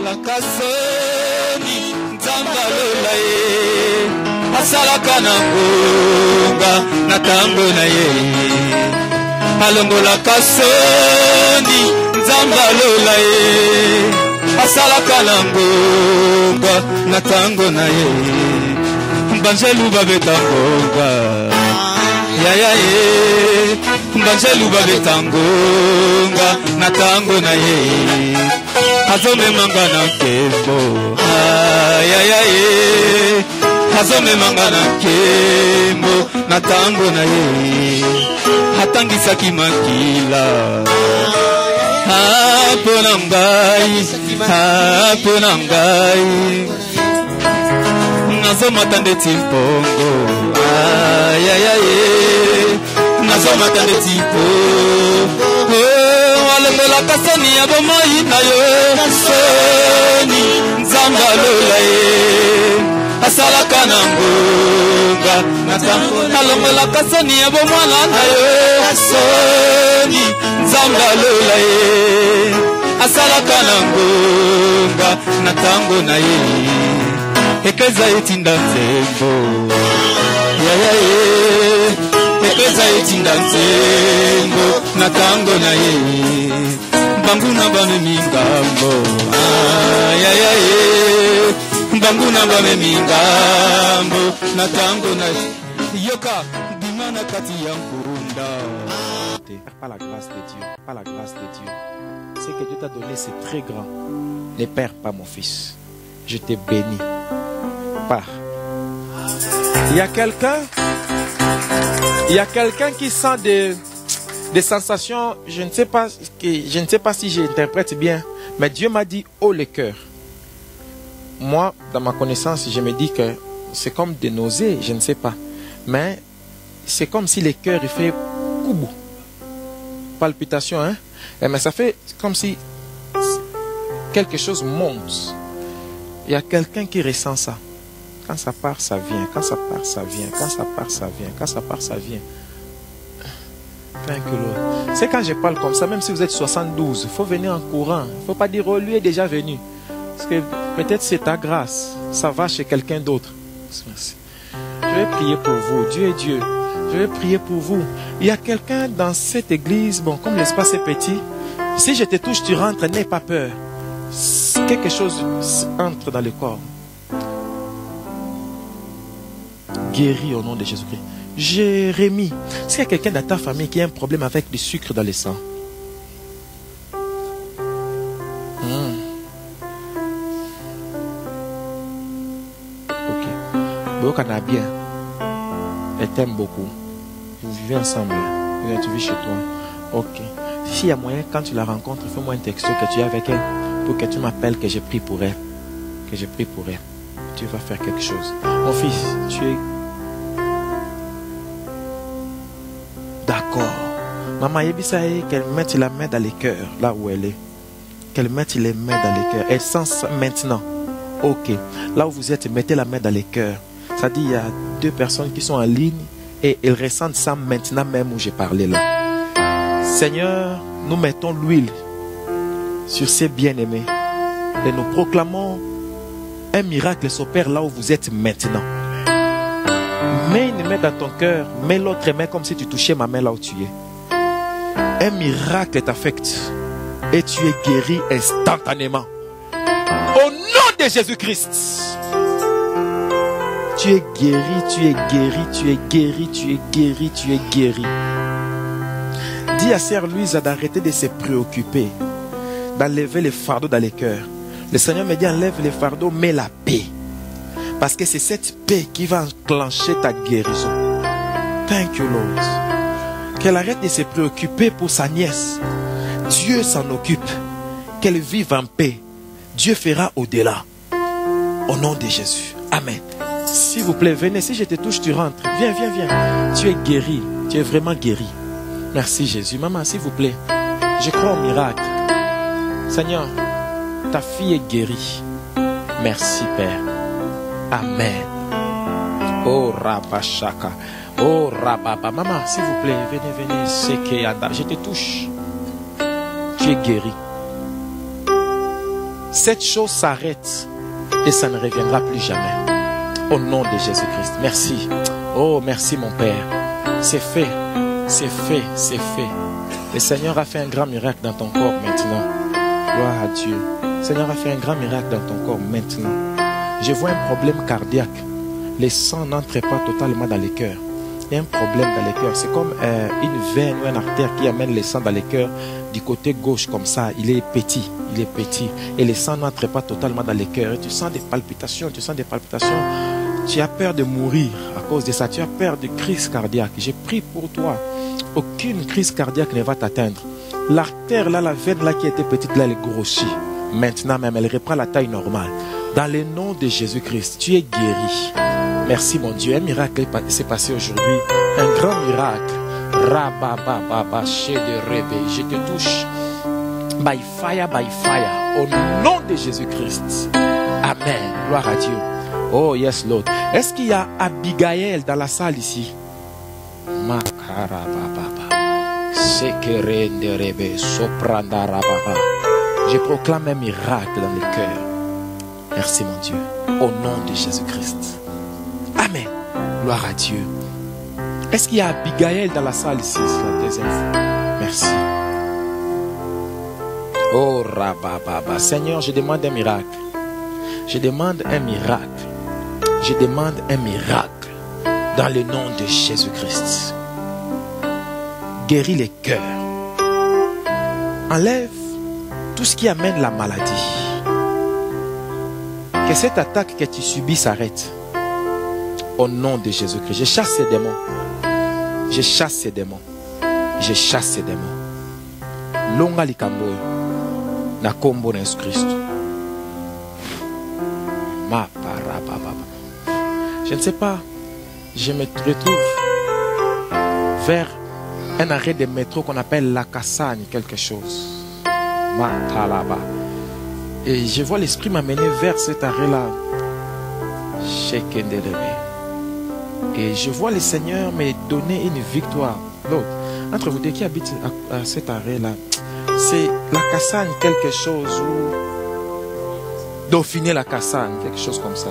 alongolaka soni nzambe alola ye asalaka na ngonga na tango na ye alongolaka soni nzambe alola ye asalaka na ngonga na tango na ye banjelu babeta ngonga yaya ye banjelu babeta ngonga na tango na ye azomemanga na nkembo yaya ye azomemanga na nkembo na tango na ye atangisaki makila pona ngai nazomata ndeti mpongo yaya ye nazomata ndeti mpongo alongolaka soni ya bomoi na yo soni nzambe alola ye asalaka na ngonga alongolaka soni ya bomwana na yo soni nzambe alola ye asalaka na ngonga na tango na ye ekeza etinda nzembo yaya ye ekeza etinda nzembo na tango na ye mbanguna bamemi ngambo yaya ye mbanguna bamemi ngambo na tango na ye yoka bimana kati ya nkurunda. Par la grâce de Dieu, par la grâce de Dieu, ce que Dieu t'a donné c'est très grand. Ne perds pas mon fils, je te bénis. Pars. Il y a quelqu'un qui sent des sensations, je ne sais pas si j'interprète bien, mais Dieu m'a dit haut le cœur. Moi, dans ma connaissance, je me dis que c'est comme des nausées, je ne sais pas, mais c'est comme si le cœur il fait koubou, palpitation, hein, mais ça fait comme si quelque chose monte. Il y a quelqu'un qui ressent ça. Quand ça part, ça vient. Quand ça part, ça vient. Quand ça part, ça vient. Quand ça part, ça vient. C'est quand je parle comme ça, même si vous êtes 72, il faut venir en courant. Il ne faut pas dire, oh, lui est déjà venu. Parce que peut-être c'est ta grâce. Ça va chez quelqu'un d'autre. Je vais prier pour vous. Dieu est Dieu. Je vais prier pour vous. Il y a quelqu'un dans cette église, bon, comme l'espace est petit, si je te touche, tu rentres, n'aie pas peur. Quelque chose entre dans le corps. Guéris au nom de Jésus-Christ. Jérémie, s'il y a quelqu'un dans ta famille qui a un problème avec du sucre dans le sang, ok, Boka n'a bien, elle t'aime beaucoup, vous vivez ensemble, tu vis chez toi, ok. S'il y a moyen, quand tu la rencontres, fais-moi un texto que tu es avec elle, pour que tu m'appelles, que j'ai pris pour elle, tu vas faire quelque chose. Mon fils, tu es d'accord. Maman Yebisaï, qu'elle mette la main dans les cœurs, là où elle est. Qu'elle mette les mains dans les cœurs. Elle sent ça maintenant. Ok. Là où vous êtes, mettez la main dans les cœurs. Ça dit, il y a 2 personnes qui sont en ligne et elles ressentent ça maintenant même où j'ai parlé là. Seigneur, nous mettons l'huile sur ces bien-aimés et nous proclamons un miracle s'opère là où vous êtes maintenant. Mets une main dans ton cœur, mets l'autre main comme si tu touchais ma main là où tu es. Un miracle t'affecte et tu es guéri instantanément. Au nom de Jésus-Christ. Tu es guéri, tu es guéri, tu es guéri, tu es guéri, tu es guéri. Dis à Sœur Louise d'arrêter de se préoccuper, d'enlever les fardeaux dans les cœurs. Le Seigneur me dit enlève les fardeaux, mets la paix. Parce que c'est cette paix qui va enclencher ta guérison. Thank you Lord. Qu'elle arrête de se préoccuper pour sa nièce. Dieu s'en occupe. Qu'elle vive en paix. Dieu fera au-delà. Au nom de Jésus. Amen. S'il vous plaît, venez. Si je te touche, tu rentres. Viens, viens, viens. Tu es guéri. Tu es vraiment guéri. Merci Jésus. Maman, s'il vous plaît. Je crois au miracle. Seigneur, ta fille est guérie. Merci Père. Amen. Oh Rabashaka. Oh Rababa. Maman, s'il vous plaît, venez, venez. C'est que je te touche. Tu es guéri. cette chose s'arrête et ça ne reviendra plus jamais. Au nom de Jésus-Christ. Merci. Oh, merci mon Père. C'est fait. C'est fait. C'est fait. Le Seigneur a fait un grand miracle dans ton corps maintenant. Gloire à Dieu. Le Seigneur a fait un grand miracle dans ton corps maintenant. Je vois un problème cardiaque. Les sangs n'entrent pas totalement dans les cœurs. Il y a un problème dans les cœurs. C'est comme une veine ou une artère qui amène les sangs dans les cœurs du côté gauche comme ça. Il est petit. Il est petit. Et les sangs n'entrent pas totalement dans les cœurs. Et tu sens des palpitations. Tu sens des palpitations. Tu as peur de mourir à cause de ça. Tu as peur de crise cardiaque. J'ai pris pour toi. Aucune crise cardiaque ne va t'atteindre. L'artère là, la veine là qui était petite là, elle grossit. Maintenant même, elle reprend la taille normale. Dans le nom de Jésus-Christ, tu es guéri. Merci mon Dieu. Un miracle s'est passé aujourd'hui. Un grand miracle. Rabababa, de rêve. Je te touche. By fire, by fire. Au nom de Jésus-Christ. Amen. Gloire à Dieu. Oh yes Lord. Est-ce qu'il y a Abigail dans la salle ici? Je proclame un miracle dans le cœur. Merci mon Dieu. Au nom de Jésus-Christ. Amen. Gloire à Dieu. Est-ce qu'il y a Abigail dans la salle ici? C'est la deuxième fois. Merci. Oh Rabababa. Seigneur, je demande un miracle. Je demande un miracle. Je demande un miracle. Dans le nom de Jésus-Christ. Guéris les cœurs. Enlève tout ce qui amène la maladie. Que cette attaque que tu subis s'arrête. Au nom de Jésus-Christ. Je chasse ces démons. Je chasse ces démons. Je chasse ces démons. Longa likambo. Na kombo na Jésus-Christ. Ma parababa. Je ne sais pas. Je me retrouve vers un arrêt de métro qu'on appelle la Cassagne, quelque chose. Matalaba. Et je vois l'esprit m'amener vers cet arrêt-là. Et je vois le Seigneur me donner une victoire. L'autre, entre vous deux qui habitent à cet arrêt-là, c'est la Cassagne, quelque chose, ou Dauphiné la Cassagne, quelque chose comme ça.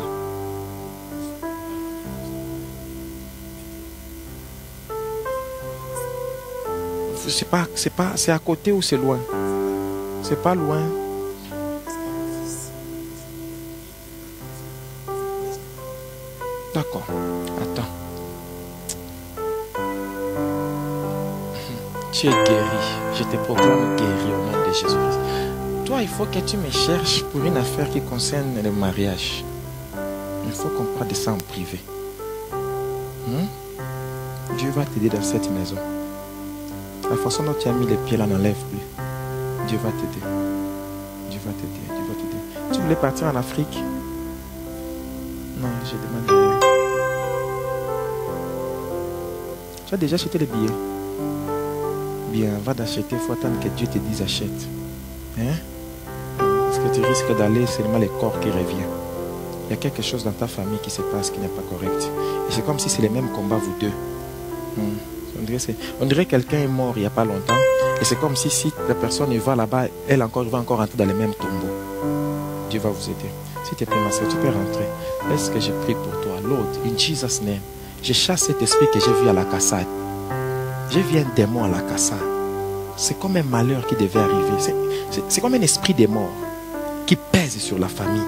C'est à côté ou c'est loin? C'est pas loin. D'accord. Attends. Tu es guéri. Je te proclame guéri au nom de Jésus-Christ. Toi, il faut que tu me cherches pour une affaire qui concerne le mariage. Il faut qu'on parle de ça en privé. Dieu va t'aider dans cette maison. La façon dont tu as mis les pieds là n'enlève plus. Dieu va t'aider. Dieu va t'aider. Dieu va t'aider. Tu voulais partir en Afrique? Non, je demande rien. Tu as déjà acheté les billets? Bien, va d'acheter. Il faut attendre que Dieu te dise achète. Hein? Parce que tu risques d'aller, c'est seulement le corps qui revient. Il y a quelque chose dans ta famille qui se passe qui n'est pas correct. Et c'est comme si c'est les mêmes combats, vous deux. On dirait que quelqu'un est mort il n'y a pas longtemps. Et c'est comme si la personne va là-bas, elle va encore rentrer dans les mêmes tombeaux. Dieu va vous aider. Si tu es prêt, ma soeur, tu peux rentrer. Est-ce que j'ai prie pour toi? Lord, in Jesus' name, je chasse cet esprit que j'ai vu à la Cassagne. J'ai vu un démon à la Cassagne. C'est comme un malheur qui devait arriver. C'est comme un esprit de mort qui pèse sur la famille.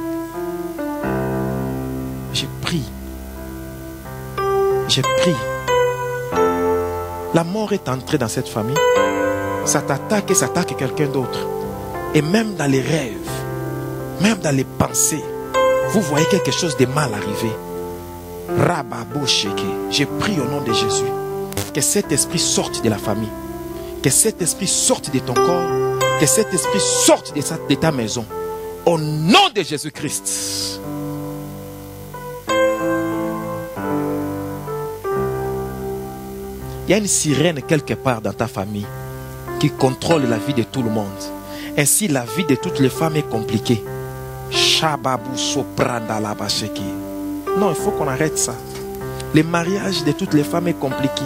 J'ai prie. J'ai prie. La mort est entrée dans cette famille. Ça t'attaque et ça attaque quelqu'un d'autre. Et même dans les rêves, même dans les pensées, vous voyez quelque chose de mal arriver. Rababo Sheke, j'ai prie au nom de Jésus. Que cet esprit sorte de la famille. Que cet esprit sorte de ton corps. Que cet esprit sorte de ta maison. Au nom de Jésus-Christ. Il y a une sirène quelque part dans ta famille qui contrôle la vie de tout le monde. Ainsi, la vie de toutes les femmes est compliquée. Non, il faut qu'on arrête ça. Le mariage de toutes les femmes est compliqué.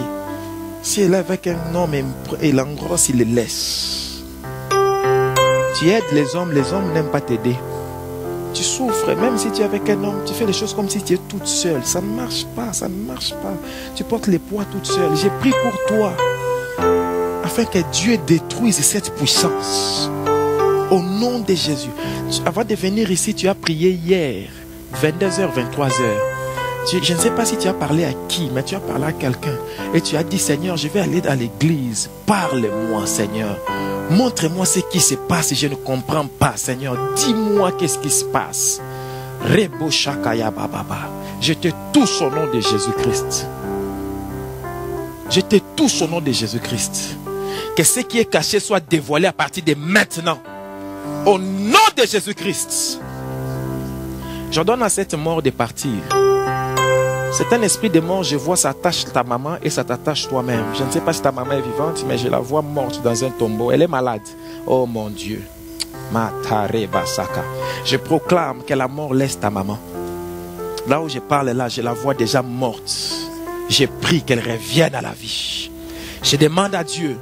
Si elle est avec un homme et l'engrosse, il le laisse. Tu aides les hommes n'aiment pas t'aider. tu souffres, même si tu es avec un homme, tu fais les choses comme si tu es toute seule. Ça ne marche pas, ça ne marche pas. Tu portes les poids toute seule. J'ai pris pour toi, afin que Dieu détruise cette puissance. Au nom de Jésus. Avant de venir ici, tu as prié hier, 22h, 23h. Je ne sais pas si tu as parlé à qui, mais tu as parlé à quelqu'un. Et tu as dit, Seigneur, je vais aller dans l'église. Parle-moi, Seigneur. Montre-moi ce qui se passe. Je ne comprends pas, Seigneur. Dis-moi qu'est-ce qui se passe. Rebo Shakaya Bababa. Je te touche au nom de Jésus-Christ. Je te touche au nom de Jésus-Christ. Que ce qui est caché soit dévoilé à partir de maintenant. Au nom de Jésus-Christ. J'ordonne à cette mort de partir. C'est un esprit de mort, je vois, ça attache ta maman et ça t'attache toi-même. Je ne sais pas si ta maman est vivante, mais je la vois morte dans un tombeau. Elle est malade. Oh mon Dieu. Matare Basaka. Je proclame que la mort laisse ta maman. Là où je parle, là, je la vois déjà morte. Je prie qu'elle revienne à la vie. Je demande à Dieu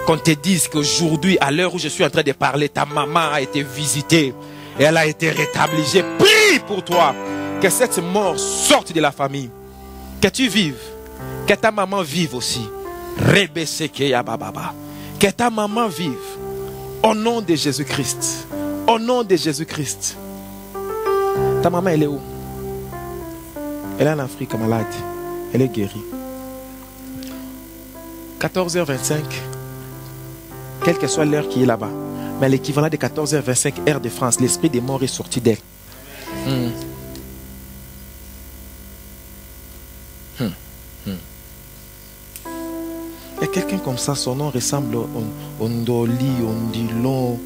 qu'on te dise qu'aujourd'hui, à l'heure où je suis en train de parler, ta maman a été visitée et elle a été rétablie. Je prie pour toi. Que cette mort sorte de la famille. Que tu vives. Que ta maman vive aussi. Que ta maman vive. Au nom de Jésus-Christ. Au nom de Jésus-Christ. Ta maman, elle est où? Elle est en Afrique malade. Elle est guérie. 14h25. Quelle que soit l'heure qui est là-bas. Mais l'équivalent de 14h25 heure de France. L'esprit des morts est sorti d'elle. Il y a quelqu'un comme ça, son nom ressemble au Ndoli, au Ndilo.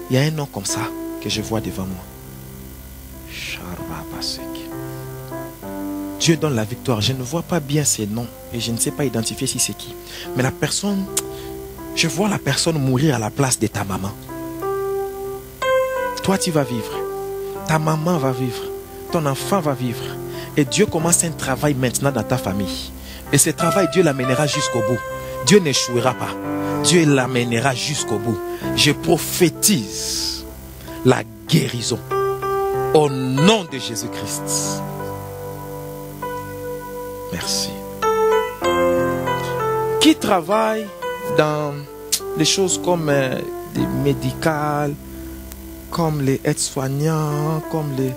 Il y a un nom comme ça que je vois devant moi. Dieu donne la victoire. Je ne vois pas bien ces noms et je ne sais pas identifier si c'est qui. Mais la personne, je vois la personne mourir à la place de ta maman. Toi, tu vas vivre. Ta maman va vivre. Ton enfant va vivre. Et Dieu commence un travail maintenant dans ta famille. Et ce travail, Dieu l'amènera jusqu'au bout. Dieu n'échouera pas. Dieu l'amènera jusqu'au bout. Je prophétise la guérison au nom de Jésus-Christ. Merci. Qui travaille dans des choses comme des médicales, comme les aides-soignants, comme des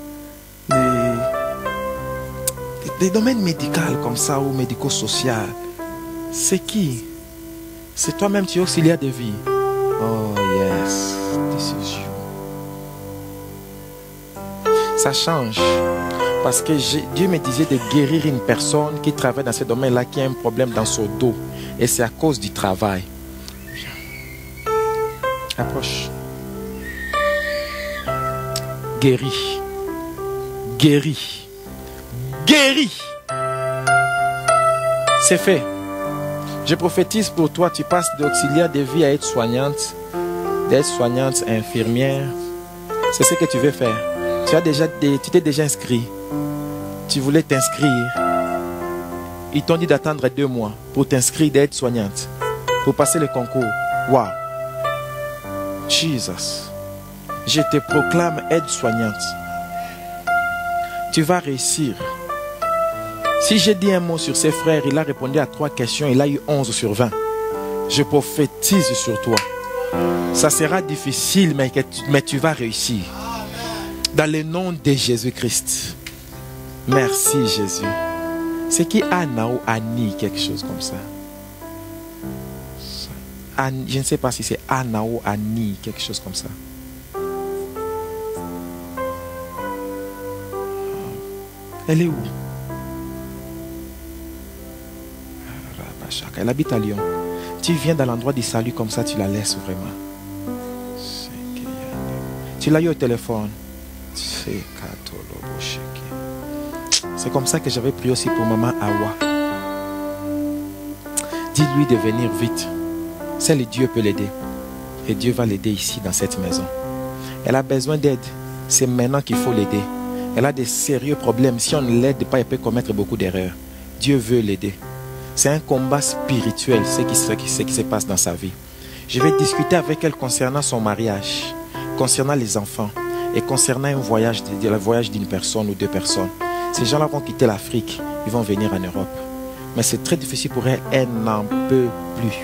domaines médicaux comme ça ou médico-sociaux? C'est qui? C'est toi-même, tu es auxiliaire de vie. Oh yes, this is you. Ça change. Parce que Dieu me disait de guérir une personne qui travaille dans ce domaine-là, qui a un problème dans son dos. Et c'est à cause du travail. Approche. Guéri. Guéri. Guéri. C'est fait. Je prophétise pour toi, tu passes d'auxiliaire de vie à aide-soignante, d'aide-soignante à infirmière. C'est ce que tu veux faire. Tu t'es déjà inscrit. Tu voulais t'inscrire. Ils t'ont dit d'attendre 2 mois pour t'inscrire d'aide-soignante, pour passer le concours. Wow. Jesus. Je te proclame aide-soignante. Tu vas réussir. Si j'ai dit un mot sur ses frères, il a répondu à 3 questions, il a eu 11 sur 20. Je prophétise sur toi. Ça sera difficile, mais tu vas réussir. Dans le nom de Jésus-Christ. Merci Jésus. C'est qui Anna ou Annie, quelque chose comme ça? Je ne sais pas si c'est Anna ou Annie, quelque chose comme ça. Elle est où? Elle habite à Lyon. Tu viens dans l'endroit du salut comme ça, tu la laisses vraiment. Tu l'as eu au téléphone. C'est comme ça que j'avais prié aussi pour maman Awa. Dis-lui de venir vite. Seul Dieu peut l'aider. Et Dieu va l'aider ici dans cette maison. Elle a besoin d'aide. C'est maintenant qu'il faut l'aider. Elle a des sérieux problèmes. Si on ne l'aide pas, elle peut commettre beaucoup d'erreurs. Dieu veut l'aider. C'est un combat spirituel, ce qui se passe dans sa vie. Je vais discuter avec elle concernant son mariage, concernant les enfants. et concernant un voyage, le voyage d'une personne ou deux personnes. Ces gens-là vont quitter l'Afrique, ils vont venir en Europe. Mais c'est très difficile pour elle, elle n'en peut plus.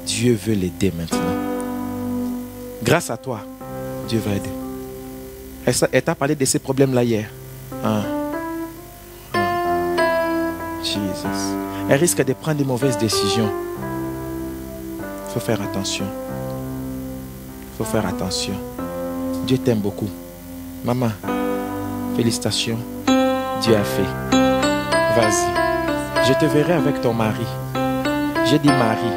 Dieu veut l'aider maintenant. Grâce à toi, Dieu va aider. Elle t'a parlé de ces problèmes-là hier. Jesus. Elle risque de prendre de mauvaises décisions. Il faut faire attention. Il faut faire attention. Dieu t'aime beaucoup. Maman, félicitations. Dieu a fait. Vas-y. Je te verrai avec ton mari. J'ai dit mari.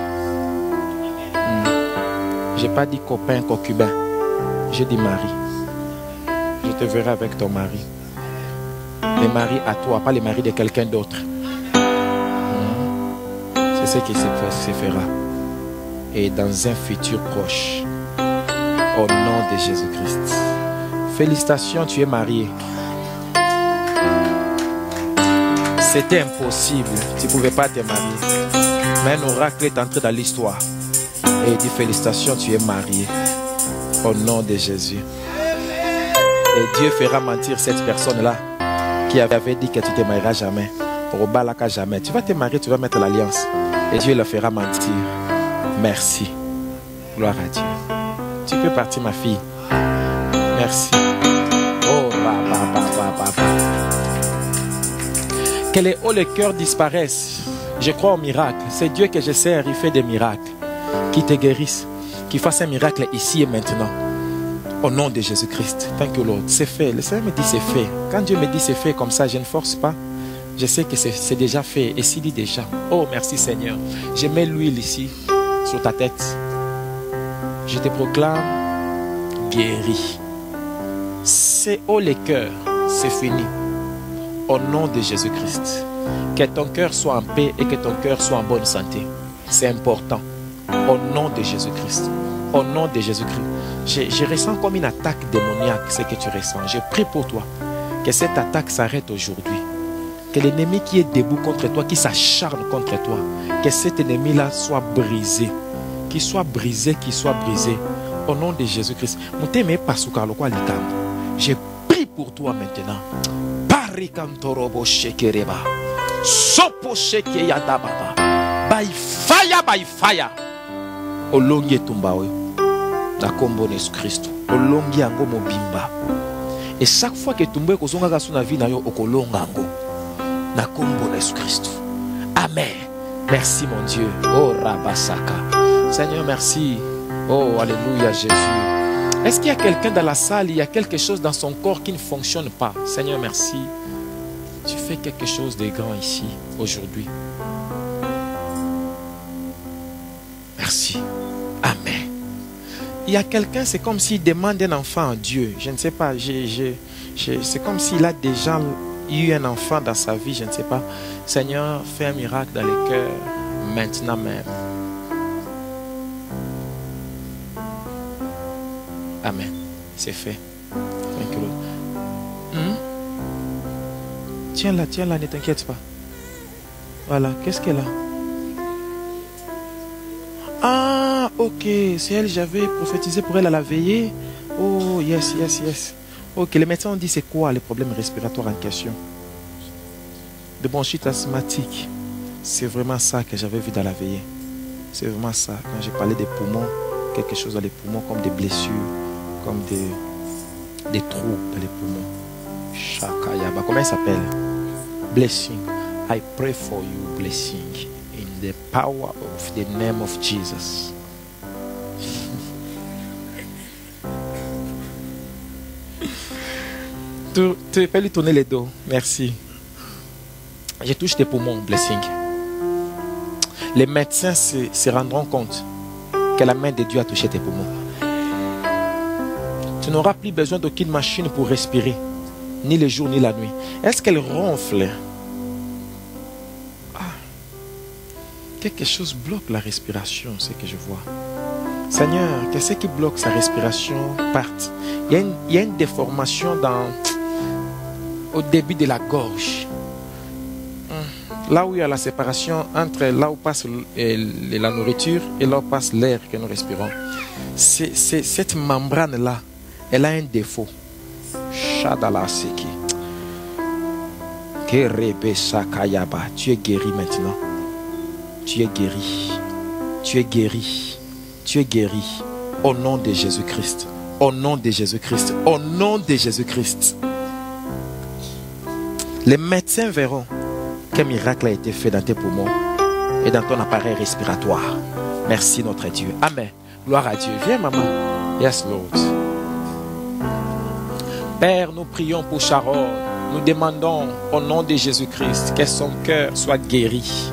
J'ai pas dit copain, concubin. J'ai dit mari. Je te verrai avec ton mari. Le mari à toi, pas le mari de quelqu'un d'autre. C'est ce qui se fera. Et dans un futur proche. Au nom de Jésus-Christ. Félicitations, tu es marié. C'était impossible. Tu ne pouvais pas te marier. Mais un oracle est entré dans l'histoire. Et il dit félicitations, tu es marié. Au nom de Jésus. Et Dieu fera mentir cette personne-là qui avait dit que tu ne te marieras jamais. Au balaka jamais. Tu vas te marier, tu vas mettre l'alliance. Et Dieu le fera mentir. Merci. Gloire à Dieu. Tu peux partir, ma fille. Merci. Oh, que les hauts les cœurs disparaissent. Je crois au miracle. C'est Dieu que je sers. Il fait des miracles. Qui te guérissent. Qui fasse un miracle ici et maintenant. Au nom de Jésus-Christ. Thank you, Lord. C'est fait. Le Seigneur me dit c'est fait. Quand Dieu me dit c'est fait comme ça, je ne force pas. Je sais que c'est déjà fait. Et s'il dit déjà, oh merci Seigneur. Je mets l'huile ici, sur ta tête. Je te proclame guéri. C'est haut les cœurs. C'est fini. Au nom de Jésus-Christ. Que ton cœur soit en paix et que ton cœur soit en bonne santé. C'est important. Au nom de Jésus-Christ. Au nom de Jésus-Christ. Je ressens comme une attaque démoniaque, ce que tu ressens. Je prie pour toi. Que cette attaque s'arrête aujourd'hui. Que l'ennemi qui est debout contre toi, qui s'acharne contre toi, que cet ennemi-là soit brisé. Qu'il soit brisé, qu'il soit brisé. Au nom de Jésus-Christ. Je prie pour toi maintenant. By fire, by fire. Olongi etumbawe. Na kombo na Christ. Olongi yango mobimba. Et chaque fois que tumbe kozonga ka suna vie na yo okolonga ngo. Na kombo na Christ. Amen. Merci mon Dieu. Oh Rabasaka. Seigneur, merci. Oh alléluia Jésus. Est-ce qu'il y a quelqu'un dans la salle, il y a quelque chose dans son corps qui ne fonctionne pas? Seigneur, merci. Tu fais quelque chose de grand ici, aujourd'hui. Merci. Amen. Il y a quelqu'un, c'est comme s'il demande un enfant à Dieu. Je ne sais pas. C'est comme s'il a déjà eu un enfant dans sa vie. Je ne sais pas. Seigneur, fais un miracle dans les cœurs. Maintenant même. Amen. C'est fait. Thank you, Lord. Tiens là, ne t'inquiète pas. Voilà, qu'est-ce qu'elle a? Ah, ok, c'est elle, j'avais prophétisé pour elle à la veillée. Oh, yes. Ok, les médecins ont dit c'est quoi les problèmes respiratoires en question? De bronchite asthmatique. C'est vraiment ça que j'avais vu dans la veillée. C'est vraiment ça. Quand j'ai parlé des poumons, quelque chose dans les poumons comme des blessures, comme des trous dans les poumons. Shakayaba, comment il s'appelle? Blessing. I pray for you, blessing. In the power of the name of Jesus. Tu peux lui tourner les dos. Merci. Je touche tes poumons, blessing. Les médecins se rendront compte que la main de Dieu a touché tes poumons. Tu n'auras plus besoin d'aucune machine pour respirer, ni le jour ni la nuit. Est-ce qu'elle ronfle? Quelque chose bloque la respiration, c'est que je vois. Seigneur, qu'est-ce qui bloque sa respiration parte? Il y a une déformation au début de la gorge. Là où il y a la séparation entre là où passe la nourriture et là où passe l'air que nous respirons. Cette membrane-là, elle a un défaut. Shadalaseki. Kerebe Sakayaba. Tu es guéri maintenant. Tu es guéri. Tu es guéri. Tu es guéri. Au nom de Jésus-Christ. Au nom de Jésus-Christ. Au nom de Jésus-Christ. Les médecins verront quel miracle a été fait dans tes poumons et dans ton appareil respiratoire. Merci notre Dieu. Amen. Gloire à Dieu. Viens maman. Yes Lord. Père, nous prions pour Sharon. Nous demandons au nom de Jésus-Christ que son cœur soit guéri.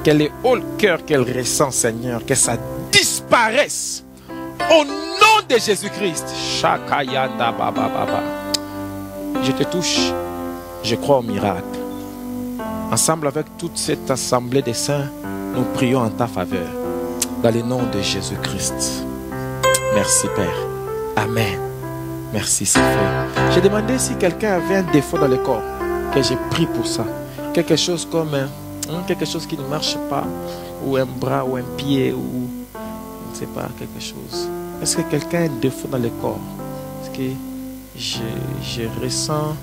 Qu'elle ait haut le cœur qu'elle ressent, Seigneur. Que ça disparaisse. Au nom de Jésus-Christ. Shakayanda baba baba. Je te touche. Je crois au miracle. Ensemble avec toute cette assemblée des saints, nous prions en ta faveur. Dans le nom de Jésus-Christ. Merci Père. Amen. Merci, c'est fait. J'ai demandé si quelqu'un avait un défaut dans le corps, que j'ai pris pour ça. Quelque chose comme quelque chose qui ne marche pas, ou un bras, ou un pied, ou je ne sais pas, quelque chose. Est-ce que quelqu'un a un défaut dans le corps? Est-ce que je ressens...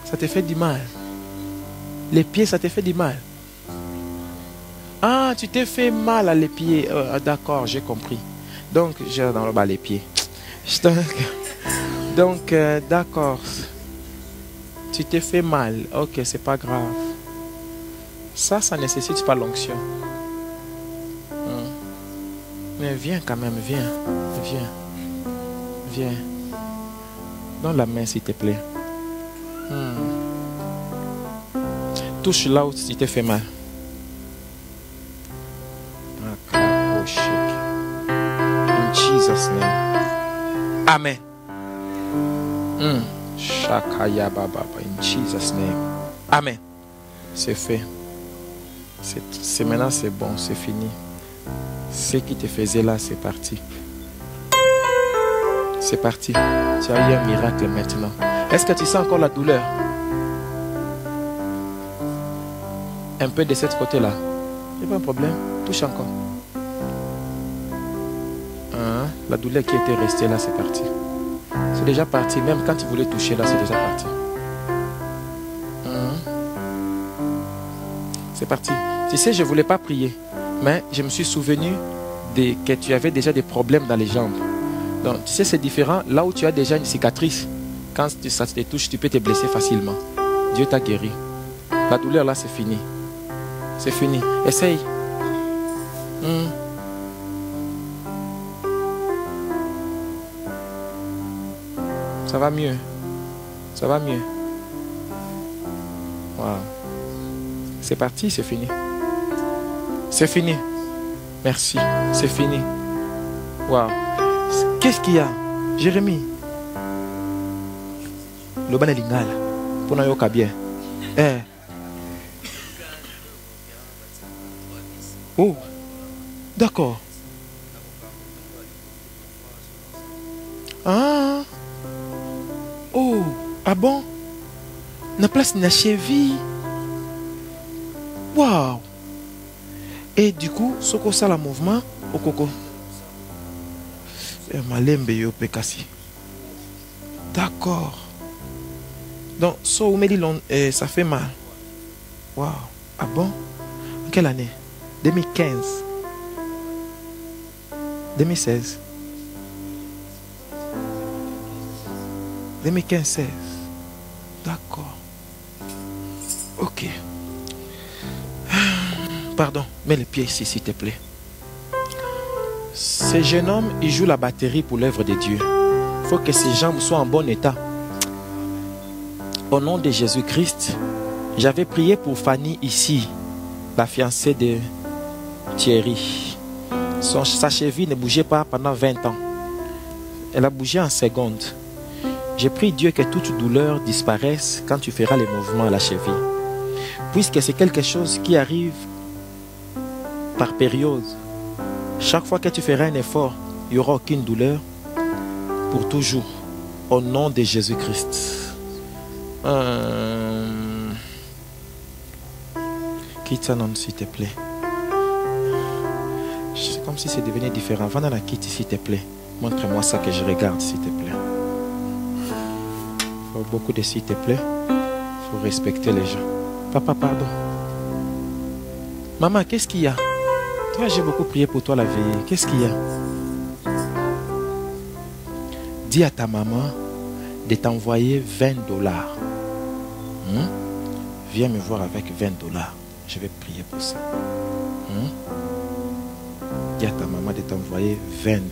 Ça te fait du mal. Les pieds, ça te fait du mal. Ah, tu t'es fait mal à les pieds. D'accord, j'ai compris. Donc, j'ai dans le bas les pieds. Donc, d'accord. Tu t'es fait mal. Ok, c'est pas grave. Ça nécessite pas l'onction. Mais viens quand même, viens. Viens. Donne la main s'il te plaît. Touche là où tu t'es fait mal. In Jesus' name. Amen. Shakaya baba. In Jesus' name. Amen. C'est fait. C'est maintenant, c'est bon, c'est fini. Ce qui te faisait là, c'est parti. C'est parti. Tu as eu un miracle maintenant. Est-ce que tu sens encore la douleur? Un peu de ce côté-là. Il n'y a pas un problème. Touche encore. La douleur qui était restée là, c'est parti. C'est déjà parti. Même quand tu voulais toucher là, c'est déjà parti. C'est parti. Tu sais, je ne voulais pas prier. Mais je me suis souvenu que tu avais déjà des problèmes dans les jambes. Donc, tu sais, c'est différent. Là où tu as déjà une cicatrice, quand ça te touche, tu peux te blesser facilement. Dieu t'a guéri. La douleur là, c'est fini. C'est fini. Essaye. Ça va mieux. Ça va mieux. Wow. C'est parti, c'est fini. C'est fini. Merci. C'est fini. Wow. Qu'est-ce qu'il y a? Jérémie. Le ban est lingala. Pour nous yoka bien. Oh. D'accord. Ah. Oh. Ah bon? Na place na cheville. Wow. Et du coup, ce qu'on ça le mouvement, au coco. Malembe yo pekasi. D'accord. Donc, so me dit ça fait mal. Wow. Ah bon? En quelle année? 2015. 2016. 2015-16. D'accord. Ok. Pardon, mets les pieds ici, s'il te plaît. Ce jeune homme, il joue la batterie pour l'œuvre de Dieu. Il faut que ses jambes soient en bon état. Au nom de Jésus-Christ, j'avais prié pour Fanny ici, la fiancée de Thierry. Sa cheville ne bougeait pas pendant 20 ans. Elle a bougé en secondes. J'ai prié Dieu que toute douleur disparaisse quand tu feras les mouvements à la cheville. Puisque c'est quelque chose qui arrive par période. Chaque fois que tu feras un effort, il n'y aura aucune douleur pour toujours. Au nom de Jésus-Christ. Quitte ça, non, s'il te plaît. C'est comme si c'est devenu différent. Va dans la kit, s'il te plaît. Montre-moi ça que je regarde, s'il te plaît. Il faut beaucoup de s'il te plaît. Il faut respecter les gens. Papa, pardon. Maman, qu'est-ce qu'il y a? Toi, j'ai beaucoup prié pour toi la veille. Qu'est-ce qu'il y a? Dis à ta maman de t'envoyer $20. Viens me voir avec $20. Je vais prier pour ça. Dis à ta maman de t'envoyer $20.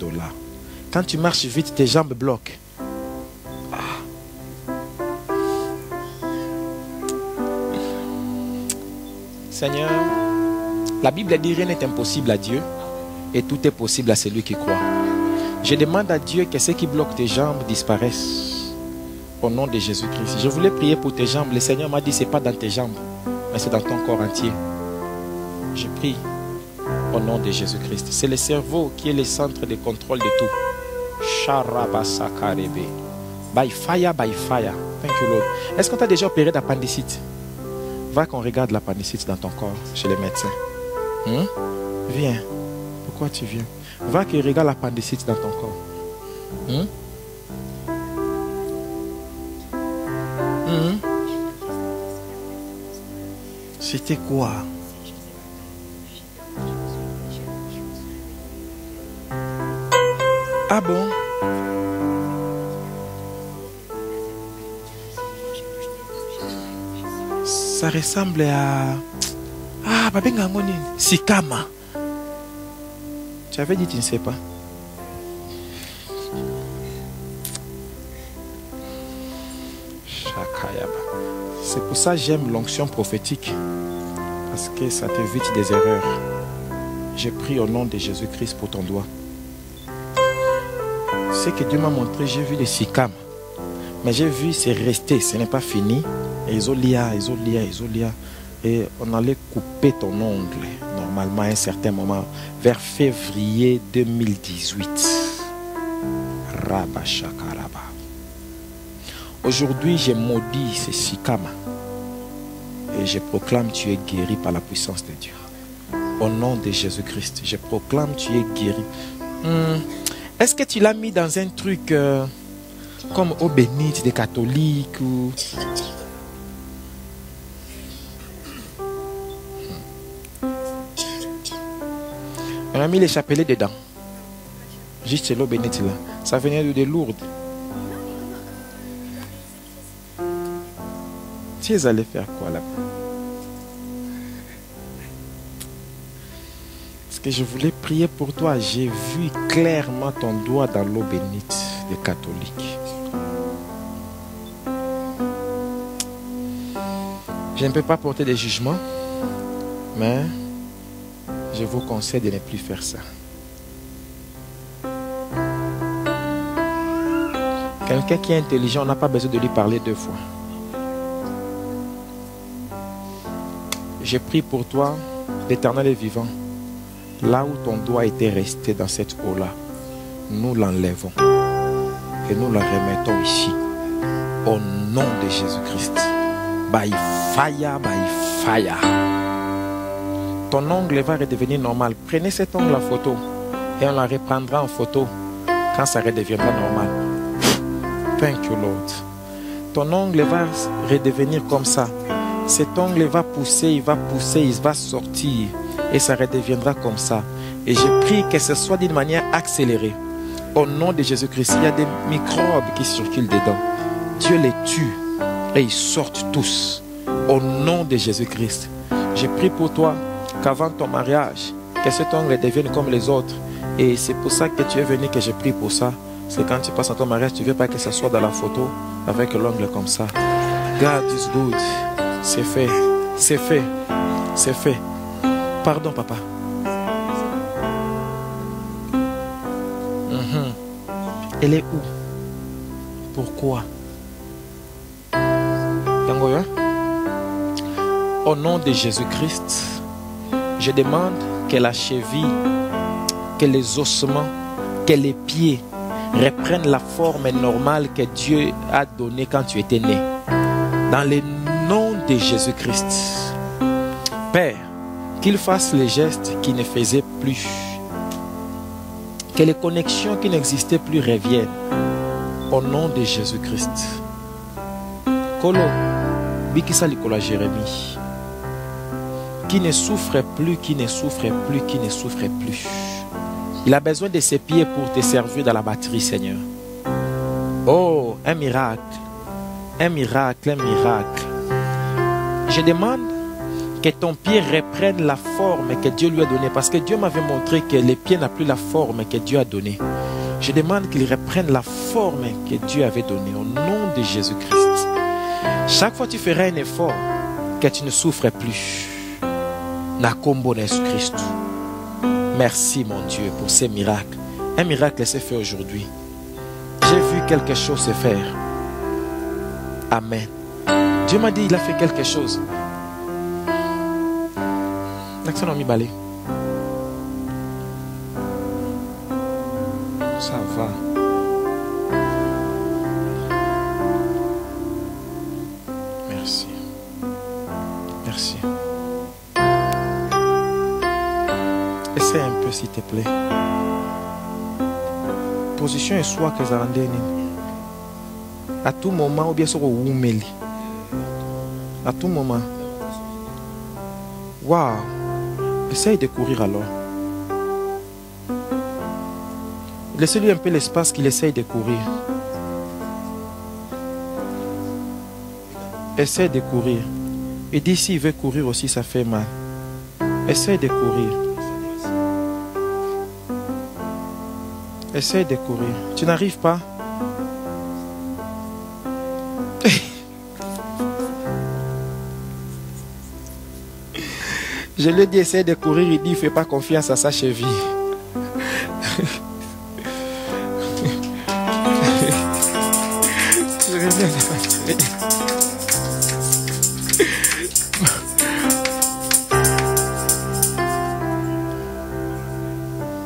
Quand tu marches vite, tes jambes bloquent. Seigneur, la Bible dit rien n'est impossible à Dieu et tout est possible à celui qui croit. Je demande à Dieu que ce qui bloque tes jambes disparaissent au nom de Jésus-Christ. Je voulais prier pour tes jambes. Le Seigneur m'a dit ce n'est pas dans tes jambes, mais c'est dans ton corps entier. Je prie au nom de Jésus-Christ. C'est le cerveau qui est le centre de contrôle de tout. Sharabasakarebe. By fire, by fire. Thank you, Lord. Est-ce qu'on t'a déjà opéré d'appendicite? Va qu'on regarde l'appendicite dans ton corps chez les médecins. Viens. Pourquoi tu viens? Va qu'on regarde l'appendicite dans ton corps. C'était quoi? Ah bon? Ça ressemble à... Ah, Babenga Ngoni, Sikama. Tu avais dit tu ne sais pas. Shakayaba. C'est pour ça que j'aime l'onction prophétique. Parce que ça t'évite des erreurs. Je prie au nom de Jésus-Christ pour ton doigt. Ce que Dieu m'a montré, j'ai vu des Sikama. Mais j'ai vu, c'est resté, ce n'est pas fini. Isolia. Et on allait couper ton ongle, normalement à un certain moment, vers février 2018. Rabashakaraba. Aujourd'hui, j'ai maudit ces Sikama. Et je proclame tu es guéri par la puissance de Dieu. Au nom de Jésus-Christ, je proclame tu es guéri. Est-ce que tu l'as mis dans un truc comme eau bénite des catholiques ou... On a mis les chapelets dedans. Juste l'eau bénite là. Ça venait de Lourdes. Tu es allé faire quoi là-bas? Parce que je voulais prier pour toi. J'ai vu clairement ton doigt dans l'eau bénite des catholiques. Je ne peux pas porter des jugements, mais je vous conseille de ne plus faire ça. Quelqu'un qui est intelligent, on n'a pas besoin de lui parler 2 fois. Je prie pour toi, l'Éternel est vivant. Là où ton doigt était resté dans cette eau-là, nous l'enlevons et nous la remettons ici. Au nom de Jésus-Christ. By fire, by fire. Ton ongle va redevenir normal. Prenez cet ongle en photo et on la reprendra en photo quand ça redeviendra normal. Thank you, Lord. Ton ongle va redevenir comme ça. Cet ongle va pousser, il va sortir et ça redeviendra comme ça. Et je prie que ce soit d'une manière accélérée. Au nom de Jésus-Christ, il y a des microbes qui circulent dedans. Dieu les tue et ils sortent tous. Au nom de Jésus-Christ, je prie pour toi qu'avant ton mariage, que cet ongle devienne comme les autres. Et c'est pour ça que tu es venu, que je prie pour ça. C'est quand tu passes à ton mariage, tu ne veux pas que ça soit dans la photo avec l'ongle comme ça. God is good. C'est fait. C'est fait. C'est fait. Pardon, papa. Elle est où? Pourquoi? Au nom de Jésus-Christ, je demande que la cheville, que les ossements, que les pieds reprennent la forme normale que Dieu a donnée quand tu étais né. Dans le nom de Jésus-Christ. Père, qu'il fasse les gestes qu'il ne faisait plus Que les connexions qui n'existaient plus reviennent. Au nom de Jésus-Christ. Kolo, Bikisa Likola Jérémie. Qui ne souffre plus, qui ne souffre plus, qui ne souffre plus. Il a besoin de ses pieds pour te servir dans la batterie, Seigneur. Oh, un miracle. Un miracle, un miracle. Je demande que ton pied reprenne la forme que Dieu lui a donnée. Parce que Dieu m'avait montré que les pieds n'ont plus la forme que Dieu a donnée. Je demande qu'il reprenne la forme que Dieu avait donnée. Au nom de Jésus-Christ. Chaque fois que tu feras un effort, que tu ne souffres plus. Nakombo Jésus-Christ. Merci mon Dieu pour ces miracles. Un miracle s'est fait aujourd'hui. J'ai vu quelque chose se faire. Amen. Dieu m'a dit il a fait quelque chose. Ça va. Merci. Merci. Essaie un peu s'il te plaît. Position et soit que ça rende. À tout moment, ou bien sur Oumeli. À tout moment. Waouh. Essaye de courir alors. Laissez-lui un peu l'espace qu'il essaye de courir. Essaye de courir. Et dit s'il veut courir aussi, ça fait mal. Essaye de courir. Essaye de courir. Tu n'arrives pas? Je lui ai dit essaye de courir. Il dit il ne fait pas confiance à sa cheville.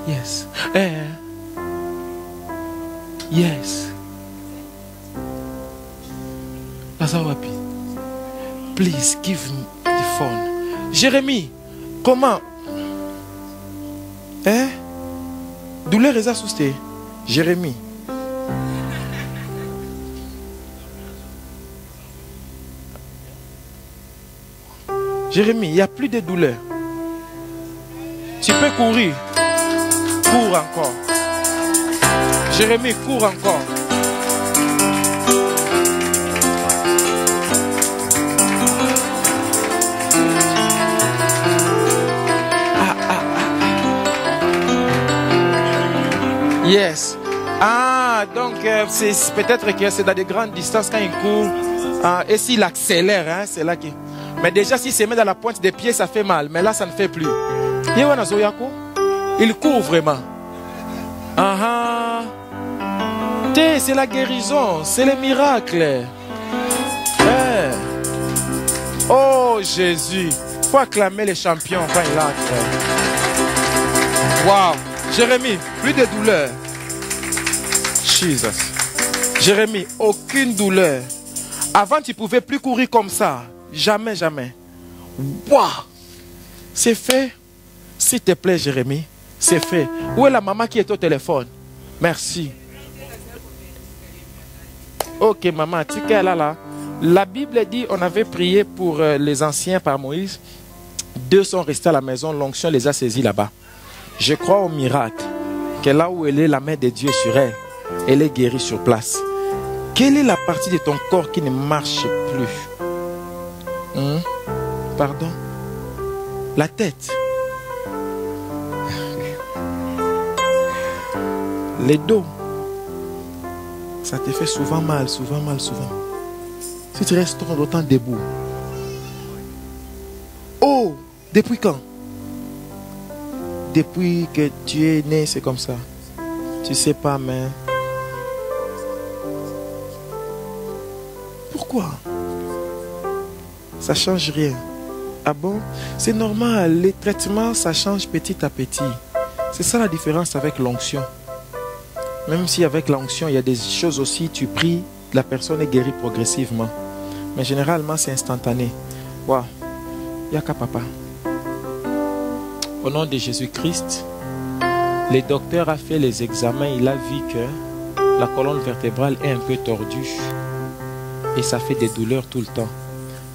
Yes. Yes. Lazawapi. Please give me the phone. Jérémie, comment? Douleur est assustée. Jérémie. Jérémie, il n'y a plus de douleur. Tu peux courir. Cours encore. Jérémie, cours encore. Yes. Ah, donc c'est peut-être que c'est dans de grandes distances quand il court. Et s'il accélère, hein, c'est là qui... Mais déjà, s'il se met dans la pointe des pieds, ça fait mal. Mais là, ça ne fait plus. Il court vraiment. C'est la guérison. C'est le miracle. Oh, Jésus. Il faut acclamer les champions quand il entre. Wow. Jérémie, plus de douleur. Jesus. Jérémie, aucune douleur. Avant, tu ne pouvais plus courir comme ça. Jamais, jamais. Wow. C'est fait. S'il te plaît, Jérémie. C'est fait. Où est la maman qui est au téléphone? Merci. Ok, maman. Tu sais là. La Bible dit on avait prié pour les anciens par Moïse. 2 sont restés à la maison. L'onction les a saisis là-bas. Je crois au miracle. Que là où elle est, la main de Dieu sur elle. Elle est guérie sur place. Quelle est la partie de ton corps qui ne marche plus? Pardon? La tête. Les dos. Ça te fait souvent mal, souvent mal, souvent. Si tu restes trop longtemps debout. Oh! Depuis quand? Depuis que tu es né, c'est comme ça. Tu sais pas, mais... Pourquoi? Ça change rien. Ah bon? C'est normal. Les traitements, ça change petit à petit. C'est ça la différence avec l'onction. Même si avec l'onction, il y a des choses aussi, tu pries, la personne est guérie progressivement. Mais généralement, c'est instantané. Waouh. Yaka papa. Au nom de Jésus-Christ, Le docteur a fait les examens, il a vu que la colonne vertébrale est un peu tordue et ça fait des douleurs tout le temps.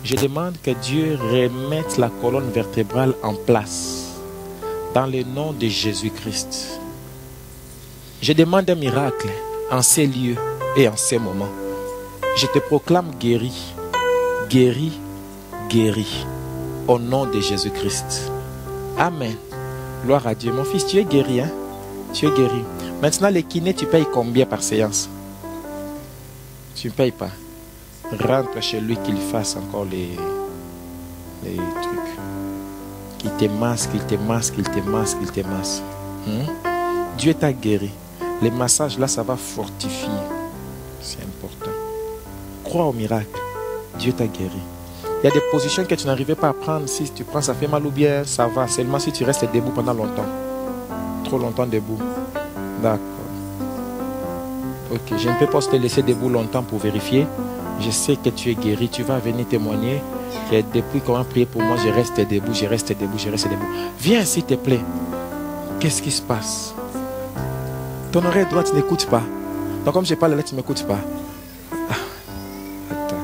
Je demande que Dieu remette la colonne vertébrale en place dans le nom de Jésus-Christ. Je demande un miracle en ces lieux et en ces moments. Je te proclame guéri, guéri, guéri au nom de Jésus-Christ. Amen. Gloire à Dieu. Mon fils, tu es guéri, hein? Tu es guéri. Maintenant, les kinés, tu payes combien par séance? Tu ne payes pas. Rentre chez lui qu'il fasse encore les trucs. Qu'il te masse, qu'il te masse, qu'il te masse, qu'il te masse. Dieu t'a guéri. Les massages là, ça va fortifier. C'est important. Crois au miracle. Dieu t'a guéri. Il y a des positions que tu n'arrivais pas à prendre. Si tu prends, ça fait mal ou bien ça va. Seulement si tu restes debout pendant longtemps. Trop longtemps debout. D'accord. Ok, je ne peux pas te laisser debout longtemps pour vérifier. Je sais que tu es guéri. Tu vas venir témoigner que depuis qu'on a prié pour moi, je reste debout, je reste debout, je reste debout. Viens s'il te plaît. Qu'est-ce qui se passe? Ton oreille droite n'écoute pas. Donc comme je parle là, tu ne m'écoutes pas. Attends.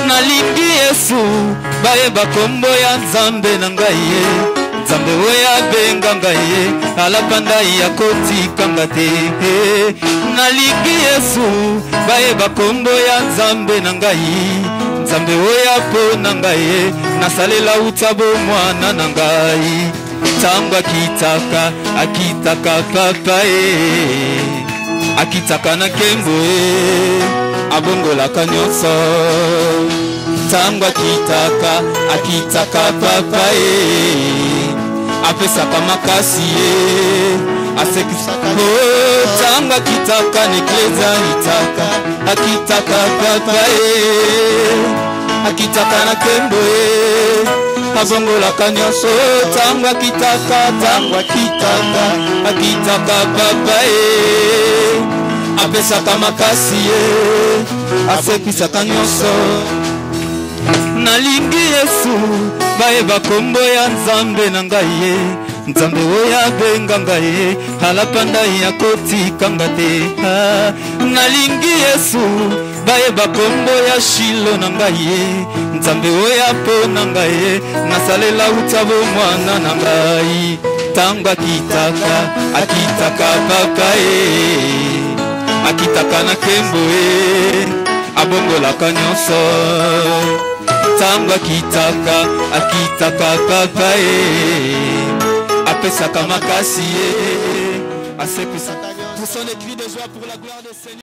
nalingi Yesu bayeba kombo ya Nzambe na ngai ye Nzambe oyo abenga ngai ye alapanda ya kotikanga te nalingi Yesu bayeba kombo ya Nzambe na ngai Nzambe oyo apona ngai ye nasalela uta bomwana na ngai ntango akitaka papa akitaka na nkembo abongolaka nyonso ntango akitaka papa apesaka makasi asekisaka ntango akitaka nekleza akitaka papa akitaka na nkembo abongolaka nyonso ntango akitaka papa apesaka makasi asekisaka nyonso nalingi Yesu bayeba kombo ya Nzambe na ngai ye Nzambe oyo abenga ngai ye alapanda ya kotikanga te nalingi Yesu bayeba kombo ya Shilo na ngai ye Nzambe oyo apona ngai ye nasalela uta bomwana na ngai ntango akitaka papa akitaka na nkembo abongolaka nyonso ntango akitaka papa apesaka makasi asekisaka. Pour son écrit de joie pour la gloire de Seigneur.